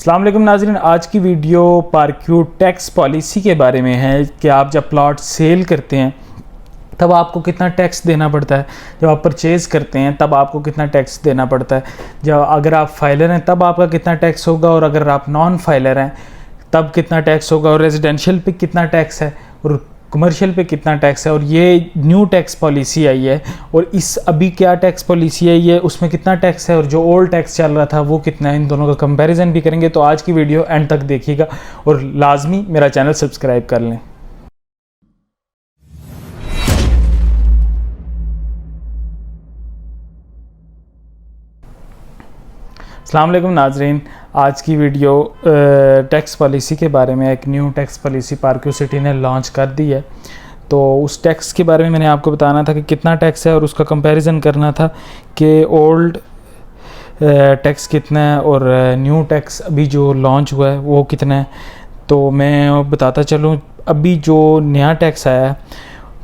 अस्सलाम वालेकुम नाज़रीन, आज की वीडियो पारक्यू टैक्स पॉलिसी के बारे में है कि आप जब प्लॉट सेल करते हैं तब आपको कितना टैक्स देना पड़ता है, जब आप परचेज़ करते हैं तब आपको कितना टैक्स देना पड़ता है, जब अगर आप फाइलर हैं तब आपका कितना टैक्स होगा और अगर आप नॉन फाइलर हैं तब कितना टैक्स होगा, और रेजिडेंशियल पे कितना टैक्स है और कमर्शियल पे कितना टैक्स है। और ये न्यू टैक्स पॉलिसी आई है और इस अभी क्या टैक्स पॉलिसी आई है उसमें कितना टैक्स है और जो ओल्ड टैक्स चल रहा था वो कितना है, इन दोनों का कंपैरिजन भी करेंगे। तो आज की वीडियो एंड तक देखिएगा और लाजमी मेरा चैनल सब्सक्राइब कर लें। अस्सलाम वालेकुम नाज़रीन, आज की वीडियो टैक्स पॉलिसी के बारे में। एक न्यू टैक्स पॉलिसी पारक्यू सिटी ने लॉन्च कर दी है, तो उस टैक्स के बारे में मैंने आपको बताना था कि कितना टैक्स है और उसका कंपैरिजन करना था कि ओल्ड टैक्स कितना है और न्यू टैक्स अभी जो लॉन्च हुआ है वो कितना है। तो मैं बताता चलूँ, अभी जो नया टैक्स आया है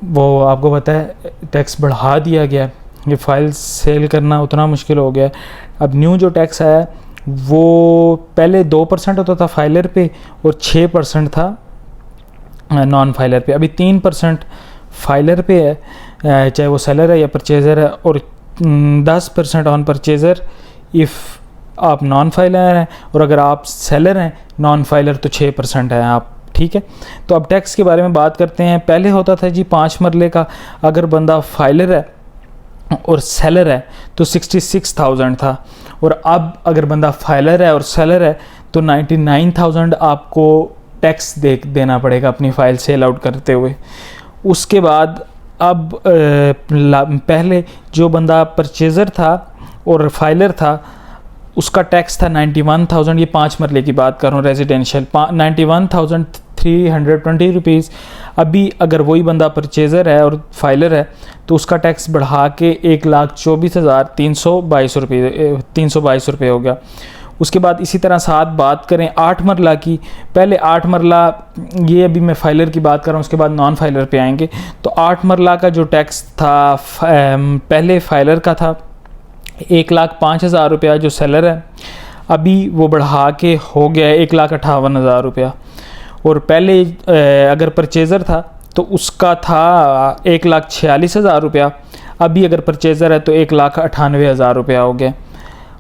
वो आपको पता है टैक्स बढ़ा दिया गया है, ये फाइल सेल करना उतना मुश्किल हो गया है। अब न्यू जो टैक्स आया है वो पहले 2% होता था फाइलर पे और 6% था नॉन फाइलर पे, अभी 3% फाइलर पे है, चाहे वो सेलर है या परचेज़र है, और 10% ऑन परचेज़र इफ़ आप नॉन फाइलर हैं, और अगर आप सेलर हैं नॉन फाइलर तो 6% है आप, ठीक है। तो अब टैक्स के बारे में बात करते हैं। पहले होता था जी 5 मरले का, अगर बंदा फाइलर है और सेलर है तो 66,000 था, और अब अगर बंदा फाइलर है और सेलर है तो 99,000 आपको टैक्स देना पड़ेगा अपनी फ़ाइल सेल आउट करते हुए। उसके बाद अब पहले जो बंदा परचेज़र था और फाइलर था उसका टैक्स था 91,000, ये 5 मरले की बात कर रहा हूँ, रेजिडेंशियल 91,320 रुपीज़। अभी अगर वही बंदा परचेज़र है और फाइलर है तो उसका टैक्स बढ़ा के 1,24,322 रुपये हो गया। उसके बाद इसी तरह साथ बात करें 8 मरला की, पहले 8 मरला, ये अभी मैं फाइलर की बात कर रहा हूँ, उसके बाद नॉन फाइलर पे आएंगे। तो 8 मरला का जो टैक्स था पहले फाइलर का था 1,05,000 रुपया, जो सेलर है अभी वो बढ़ा के हो गया है 1,58,000 रुपया। और पहले अगर परचेज़र था तो उसका था 1,46,000 रुपया, अभी अगर परचेज़र है तो 1,98,000 रुपया हो गया।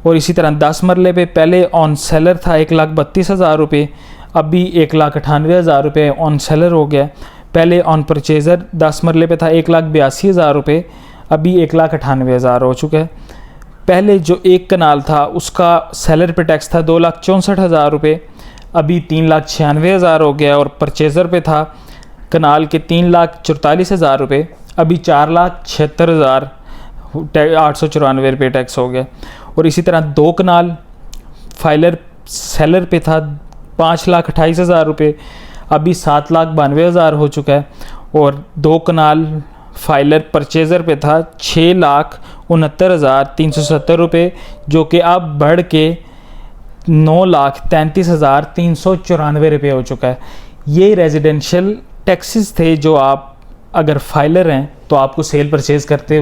और इसी तरह 10 मरले पे पहले ऑन सेलर था 1,32,000 रुपये, अभी 1,98,000 रुपये ऑन सेलर हो गया। पहले ऑन परचेज़र 10 मरले पे था 1,82,000 रुपये, अभी 1,98,000 हो चुका है। पहले जो 1 कनाल था उसका सेलर पे टैक्स था 2,64,000 रुपये, अभी 3,96,000 हो गया। और परचेज़र पे था कनाल के 3,44,000 रुपये, अभी 4,76,894 रुपये टैक्स हो गया। और इसी तरह 2 कनाल फाइलर सेलर पे था 5,28,000 रुपये, अभी 7,92,000 हो चुका है। और 2 कनाल फाइलर परचेज़र पे था 6,69,370 रुपये, जो कि अब बढ़ के 9,33,394 रुपये हो चुका है। ये रेजिडेंशियल टैक्सेस थे जो आप अगर फाइलर हैं तो आपको सेल परचेज़ करते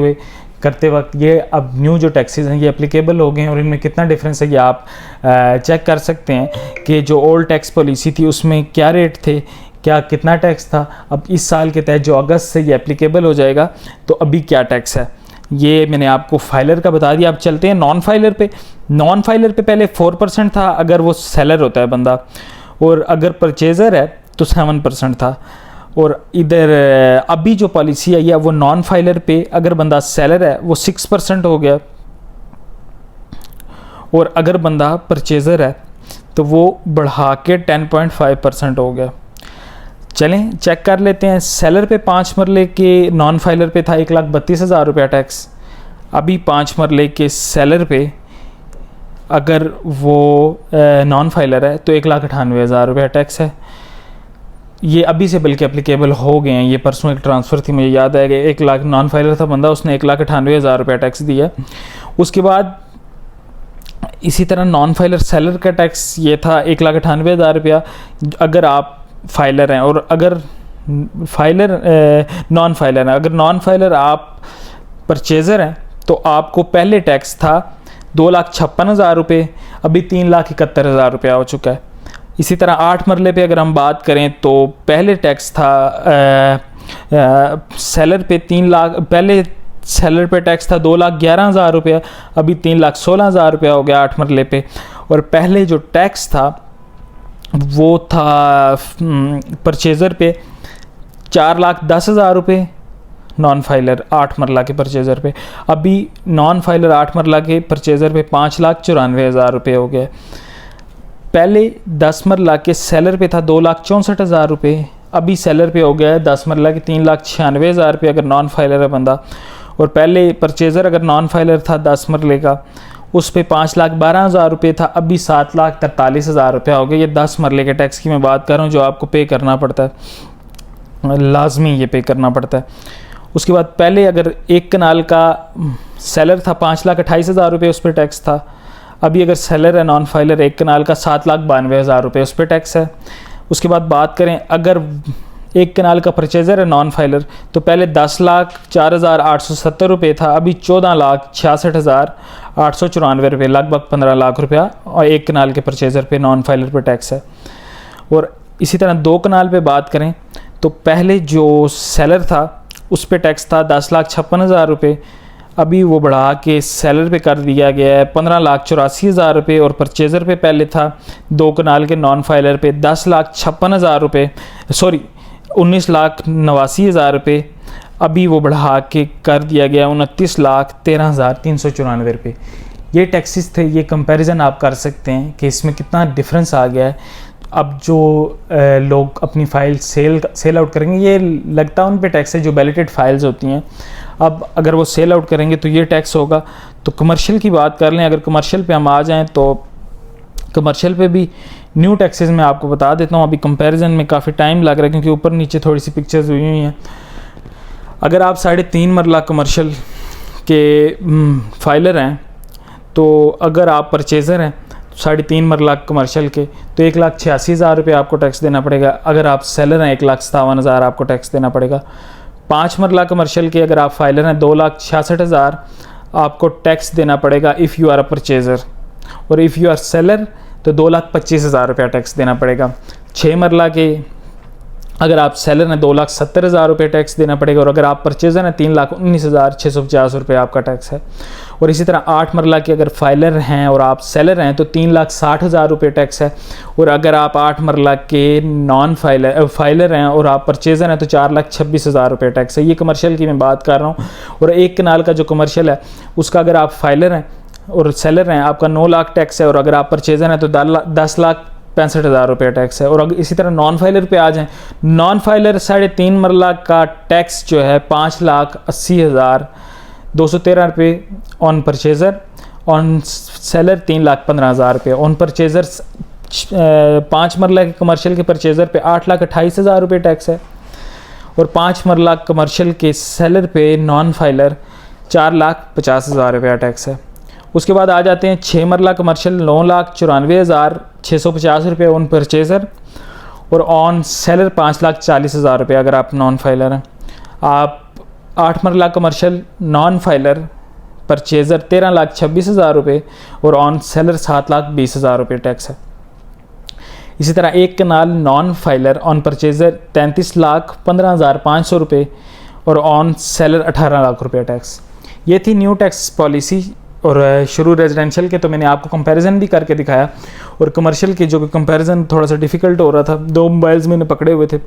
वक्त ये अब न्यू जो टैक्सेस हैं ये एप्लीकेबल हो गए हैं, और इनमें कितना डिफरेंस है ये आप चेक कर सकते हैं कि जो ओल्ड टैक्स पॉलिसी थी उसमें क्या रेट थे, क्या कितना टैक्स था, अब इस साल के तहत जो अगस्त से ये एप्लीकेबल हो जाएगा तो अभी क्या टैक्स है। ये मैंने आपको फाइलर का बता दिया। अब चलते हैं नॉन फाइलर पे। नॉन फाइलर पे पहले 4% था अगर वो सेलर होता है बंदा, और अगर परचेज़र है तो 7% था। और इधर अभी जो पॉलिसी आई है वो नॉन फाइलर पे अगर बंदा सेलर है वो 6% हो गया, और अगर बंदा परचेज़र है तो वो बढ़ा के 10.5% हो गया। चलें चेक कर लेते हैं। सेलर पे 5 मरले के नॉन फाइलर पे था 1,32,000 रुपया टैक्स, अभी 5 मरले के सेलर पे अगर वो नॉन फाइलर है तो 1,98,000 रुपया टैक्स है। ये अभी से बल्कि एप्लीकेबल हो गए हैं, ये परसों एक ट्रांसफ़र थी मुझे याद है कि 1 लाख नॉन फाइलर था बंदा, उसने 1,98,000 रुपया टैक्स दिया। उसके बाद इसी तरह नॉन फाइलर सेलर का टैक्स ये था 1,98,000 रुपया अगर आप फाइलर हैं, और अगर फाइलर नॉन फाइलर हैं, अगर नॉन फाइलर आप परचेज़र हैं तो आपको पहले टैक्स था 2,56,000 रुपये, अभी 3,71,000 रुपया हो चुका है। इसी तरह 8 मरले पे अगर हम बात करें तो पहले टैक्स था सेलर पे 3 लाख, पहले सेलर पे टैक्स था 2,11,000 रुपया, अभी 3,16,000 रुपया हो गया 8 मरले पे। और पहले जो टैक्स था वो था परचेज़र पे 4,10,000 रुपये नॉन फाइलर 8 मरला के परचेज़र पे, अभी नॉन फाइलर 8 मरला के परचेज़र पे 5,94,000 रुपये हो गया। पहले 10 मरला के सेलर पे था 2,64,000 रुपये, अभी सेलर पे हो गया है 10 मरला के 3,96,000 रुपये अगर नॉन फाइलर है बंदा। और पहले परचेज़र अगर नॉन फाइलर था 10 मरले का, उस पे 5,12,000 रुपये था, अभी 7,43,000 रुपया हो गया। ये 10 मरले के टैक्स की मैं बात कर रहा हूँ जो आपको पे करना पड़ता है, लाजमी ये पे करना पड़ता है। उसके बाद पहले अगर 1 कनाल का सेलर था 5,28,000 रुपये उस पर टैक्स था, अभी अगर सेलर है नॉन फाइलर 1 कनाल का 7,92,000 रुपये उस पर टैक्स है। उसके बाद बात करें अगर 1 कनाल का परचेज़र है नॉन फाइलर तो पहले 10,04,870 रुपये था, अभी 14,66,894 रुपये, लगभग 15 लाख रुपया और 1 कनाल के परचेज़र पे नॉन फाइलर पे टैक्स है। और इसी तरह 2 कनाल पे बात करें तो पहले जो सेलर था उस पे टैक्स था 10,56,000 रुपये, अभी वो बढ़ा के सेलर पे कर दिया गया है 15,84,000 रुपये। और परचेज़र पे पहले था 2 कनाल के नॉन फाइलर पे 10,56,000 रुपये, सॉरी 19,89,000 रुपये, अभी वो बढ़ा के कर दिया गया 29,13,394 रुपये। ये टैक्सेस थे, ये कंपैरिजन आप कर सकते हैं कि इसमें कितना डिफरेंस आ गया है। अब जो लोग अपनी फ़ाइल सेल आउट करेंगे, ये लगता है उन पे टैक्स है जो बैलेटेड फाइल्स होती हैं। अब अगर वो सेल आउट करेंगे तो ये टैक्स होगा। तो कमर्शियल की बात कर लें, अगर कमर्शियल पे हम आ जाएं तो कमर्शियल पे भी न्यू टैक्सेस मैं आपको बता देता हूँ। अभी कंपैरिजन में काफ़ी टाइम लग रहा है क्योंकि ऊपर नीचे थोड़ी सी पिक्चर्स हुई हुई हैं। अगर आप 3.5 मरला कमर्शियल के फाइलर हैं, तो अगर आप परचेज़र हैं 3.5 मरला कमर्शियल के तो 1,86,000 रुपये आपको टैक्स देना पड़ेगा। अगर आप सेलर हैं 1,57,000 आपको टैक्स देना पड़ेगा। 5 मरला कमर्शियल के अगर आप फाइलर हैं 2,66,000 आपको टैक्स देना पड़ेगा if you are a purchaser. और इफ़ यू आर सेलर तो 2,25,000 रुपया टैक्स देना पड़ेगा। 6 मरला के अगर आप सेलर हैं 2,70,000 रुपये टैक्स देना पड़ेगा। और अगर आप परचेज़र हैं 3,19,650 रुपये आपका टैक्स है। और इसी तरह 8 मरला के अगर फाइलर हैं और आप सेलर हैं तो 3,60,000 रुपये टैक्स है। और अगर आप 8 मरला के नॉन फाइलर हैं और आप परचेज़र हैं तो 4,26,000 रुपये टैक्स है। ये कमर्शियल की मैं बात कर रहा हूँ। और 1 कनाल का जो कमर्शियल है उसका अगर आप फाइलर हैं और सेलर हैं आपका 9 लाख टैक्स है। और अगर आप परचेज़र हैं तो 10,65,000 रुपये टैक्स है। और अगर इसी तरह नॉन फाइलर पे आ जाएं, नॉन फाइलर 3.5 मरला का टैक्स जो है 5,80,213 रुपये ऑन परचेज़र, ऑन सेलर 3,15,000 रुपये। ऑन परचेज़र 5 मरला के कमर्शियल के परचेज़र पे 8,28,000 रुपये टैक्स है। और 5 मरला कमर्शियल के सेलर पे नॉन फाइलर 4,50,000 रुपया टैक्स है। उसके बाद आ जाते हैं 6 मरला कमर्शियल 9,94,650 रुपये ऑन परचेज़र और ऑन सेलर 5,40,000 रुपये अगर आप नॉन फाइलर हैं। आप 8 मरला कमर्शियल नॉन फाइलर परचेज़र 13,26,000 रुपये और ऑन सेलर 7,20,000 रुपये टैक्स है। इसी तरह 1 कनाल नॉन फाइलर ऑन परचेज़र 33,15,500 रुपये और ऑन सेलर 18 लाख रुपये टैक्स। ये थी न्यू टैक्स पॉलिसी। और शुरू रेजिडेंशियल के तो मैंने आपको कंपैरिजन भी करके दिखाया। और कमर्शियल के जो कंपैरिजन थोड़ा सा डिफ़िकल्ट हो रहा था, 2 मोबाइल्स मैंने पकड़े हुए थे,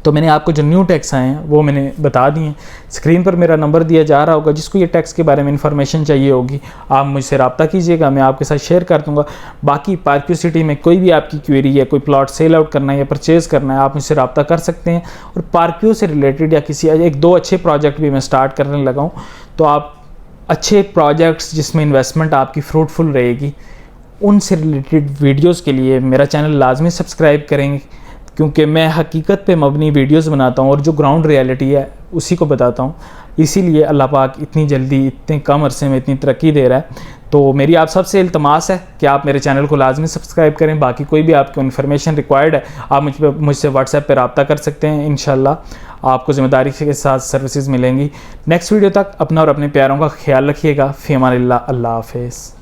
तो मैंने आपको जो न्यू टैक्स आए हैं वो मैंने बता दिए। स्क्रीन पर मेरा नंबर दिया जा रहा होगा, जिसको ये टैक्स के बारे में इन्फॉर्मेशन चाहिए होगी आप मुझसे रब्ता कीजिएगा, मैं आपके साथ शेयर कर दूँगा। बाकी पार्क्यू सिटी में कोई भी आपकी क्वेरी है, कोई प्लॉट सेल आउट करना है या परचेज़ करना है, आप मुझसे रब्ता कर सकते हैं। और पार्क्यू से रिलेटेड या किसी 1-2 अच्छे प्रोजेक्ट भी मैं स्टार्ट करने लगा हूँ, तो आप अच्छे प्रोजेक्ट्स जिसमें इन्वेस्टमेंट आपकी फ्रूटफुल रहेगी, उनसे रिलेटेड वीडियोस के लिए मेरा चैनल लाजमी सब्सक्राइब करेंगे, क्योंकि मैं हकीकत पे मबनी वीडियोस बनाता हूँ और जो ग्राउंड रियलिटी है उसी को बताता हूँ। इसीलिए अल्लाह पाक इतनी जल्दी इतने कम अरसे में इतनी तरक्की दे रहा है। तो मेरी आप सबसे इल्तमास है कि आप मेरे चैनल को लाजमी सब्सक्राइब करें। बाकी कोई भी आपको इन्फॉर्मेशन रिक्वायर्ड है आप मुझसे व्हाट्सएप पर रब्ता कर सकते हैं। इंशाल्लाह आपको ज़िम्मेदारी के साथ सर्विसेज मिलेंगी। नेक्स्ट वीडियो तक अपना और अपने प्यारों का ख्याल रखिएगा। फ़ी अमानिल्लाह। अल्लाह हाफ़िज़।